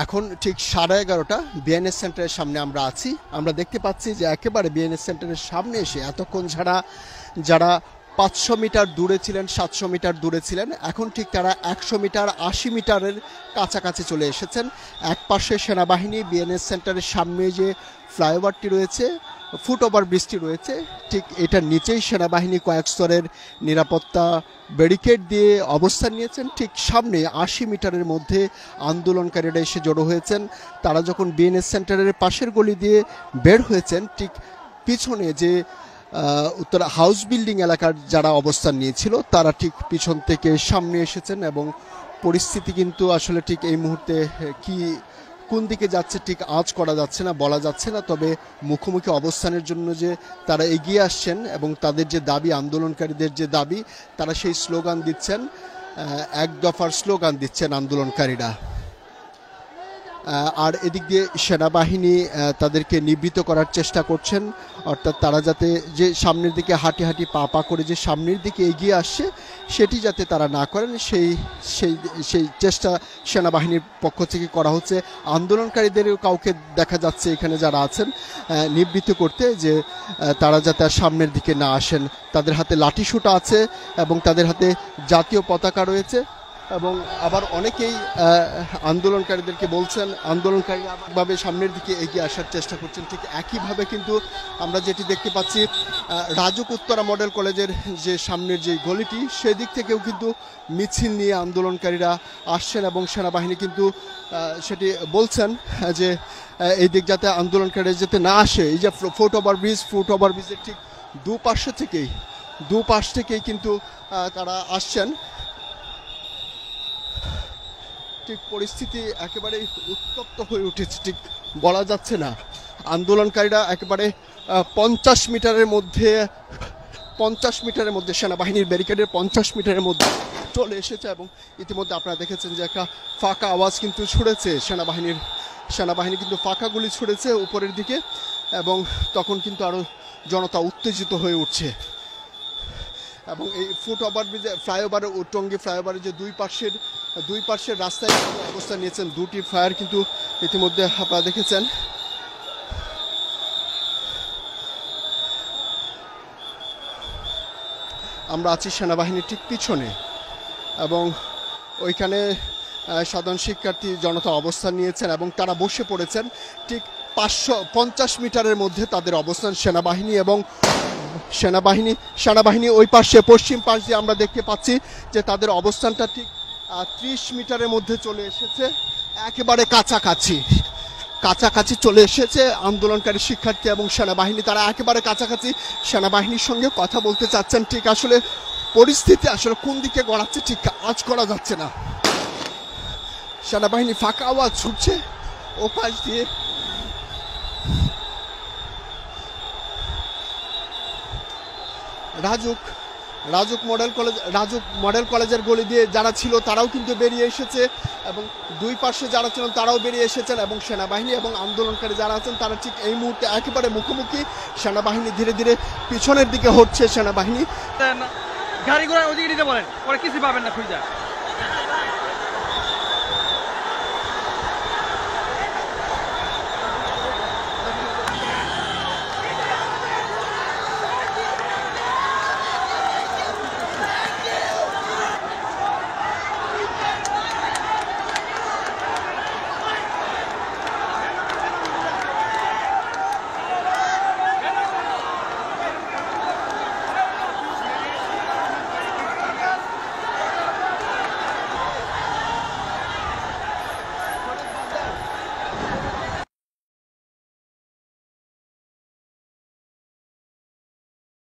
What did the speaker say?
এখন ঠিক 11:30 বিএনএস সেন্টারের সামনে আমরা আছি। আমরা দেখতে পাচ্ছি যে একেবারে বিএনএস সেন্টারের সামনে এসে এতক্ষণ যারা 500 মিটার দূরে ছিলেন, 700 মিটার দূরে ছিলেন, এখন ঠিক তারা 100 মিটার 80 মিটারের কাছাকাছি চলে এসেছেন। এক পাশে সেনাবাহিনী, বিএনএস সেন্টারের সামনে যে ফ্লাইওভারটি রয়েছে, ফুট ওভার ব্রিজটি রয়েছে, ঠিক এটার নিচেই সেনাবাহিনী কয়েক স্তরের নিরাপত্তা ব্যারিকেড দিয়ে অবস্থান নিয়েছেন। ঠিক সামনে 80 মিটারের মধ্যে আন্দোলনকারীরা এসে জড়ো হয়েছেন। তারা যখন বিএনএস সেন্টারের পাশের গলি দিয়ে বের হয়েছেন, ঠিক পিছনে যে উত্তর হাউস বিল্ডিং এলাকার যারা অবস্থান নিয়েছিল তারা ঠিক পিছন থেকে সামনে এসেছেন এবং পরিস্থিতি কিন্তু আসলে ঠিক এই মুহূর্তে কোন দিকে যাচ্ছে ঠিক আঁচ করা যাচ্ছে না, বলা যাচ্ছে না। তবে মুখোমুখি অবস্থানের জন্য যে তারা এগিয়ে আসছেন এবং তাদের যে দাবি, আন্দোলনকারীদের যে দাবি, তারা সেই স্লোগান দিচ্ছেন, এক দফার স্লোগান দিচ্ছেন আন্দোলনকারীরা। আর এদিক দিয়ে সেনাবাহিনী তাদেরকে নিবৃত্ত করার চেষ্টা করছেন, অর্থাৎ তারা যাতে যে সামনের দিকে হাঁটি হাঁটি পা পা করে যে সামনের দিকে এগিয়ে আসছে সেটি যাতে তারা না করেন সেই সেই সেই চেষ্টা সেনাবাহিনীর পক্ষ থেকে করা হচ্ছে। আন্দোলনকারীদের কাউকে দেখা যাচ্ছে এখানে যারা আছেন নিবৃত্ত করতে, যে তারা যাতে আর সামনের দিকে না আসেন। তাদের হাতে লাঠিসোঁটা আছে এবং তাদের হাতে জাতীয় পতাকা রয়েছে এবং আবার অনেকেই আন্দোলনকারীদেরকে বলছেন, আন্দোলনকারীরা ভাবে সামনের দিকে এগিয়ে আসার চেষ্টা করছেন। ঠিক একইভাবে কিন্তু আমরা যেটি দেখতে পাচ্ছি রাজুক উত্তরা মডেল কলেজের যে সামনের যে গলিটি, সেদিক থেকেও কিন্তু মিছিল নিয়ে আন্দোলনকারীরা আসছেন এবং সেনাবাহিনী কিন্তু সেটি বলছেন যে এই দিক যাতে আন্দোলনকারীরা যাতে না আসে। এই যে ফুট ওভার ব্রিজের ঠিক দুপাশ থেকেই কিন্তু তারা আসছেন। ঠিক পরিস্থিতি একেবারে উত্তপ্ত হয়ে উঠেছে, ঠিক বলা যাচ্ছে না। আন্দোলনকারীরা একেবারে 50 মিটারের মধ্যে সেনাবাহিনীর ব্যারিকেডের 50 মিটারের মধ্যে চলে এসেছে এবং ইতিমধ্যে আপনারা দেখেছেন যে একটা ফাঁকা আওয়াজ কিন্তু ছুড়েছে সেনাবাহিনী কিন্তু ফাঁকা গুলি ছুড়েছে উপরের দিকে এবং তখন কিন্তু আরও জনতা উত্তেজিত হয়ে উঠছে। এবং এই ফুট ওভার ব্রিজে ফ্লাইওভারের টঙ্গী ফ্লাইওভারের যে দুই পাশের রাস্তায় অবস্থান নিয়েছেন দুটি ফায়ার কিন্তু ইতিমধ্যে আপনারা দেখেছেন। আমরা আছি সেনাবাহিনীর ঠিক পিছনে এবং ওইখানে সাধারণ শিক্ষার্থী জনতা অবস্থান নিয়েছেন এবং তারা বসে পড়েছেন। ঠিক 550 মিটারের মধ্যে তাদের অবস্থান। সেনাবাহিনী ওই পাশে পশ্চিম পাশ দিয়ে আমরা দেখতে পাচ্ছি যে তাদের অবস্থানটা ঠিক 30 মিটারের মধ্যে চলে এসেছে, একেবারে কাছাকাছি চলে এসেছে আন্দোলনকারী শিক্ষার্থী এবং সেনাবাহিনী। তারা একেবারে কাছাকাছি সেনাবাহিনীর সঙ্গে কথা বলতে চাচ্ছেন। ঠিক আসলে পরিস্থিতি আসলে কোন দিকে গড়াচ্ছে ঠিক আজ করা যাচ্ছে না। সেনাবাহিনী ফাঁকা আওয়াজ ছুটছে ও পাশ দিয়ে। রাজুক মডেল কলেজের গলি দিয়ে যারা ছিল তারাও কিন্তু বেরিয়ে এসেছে এবং দুই পাশে যারা ছিলেন তারাও বেরিয়ে এসেছেন এবং সেনাবাহিনী এবং আন্দোলনকারী যারা আছেন তারা ঠিক এই মুহূর্তে একেবারে মুখোমুখি। সেনাবাহিনী ধীরে ধীরে পিছনের দিকে হচ্ছে। সেনাবাহিনী গাড়ি ঘোড়া ওদিকে নিতে বলেন, ওরা কিছু পাবেন না খুঁজা।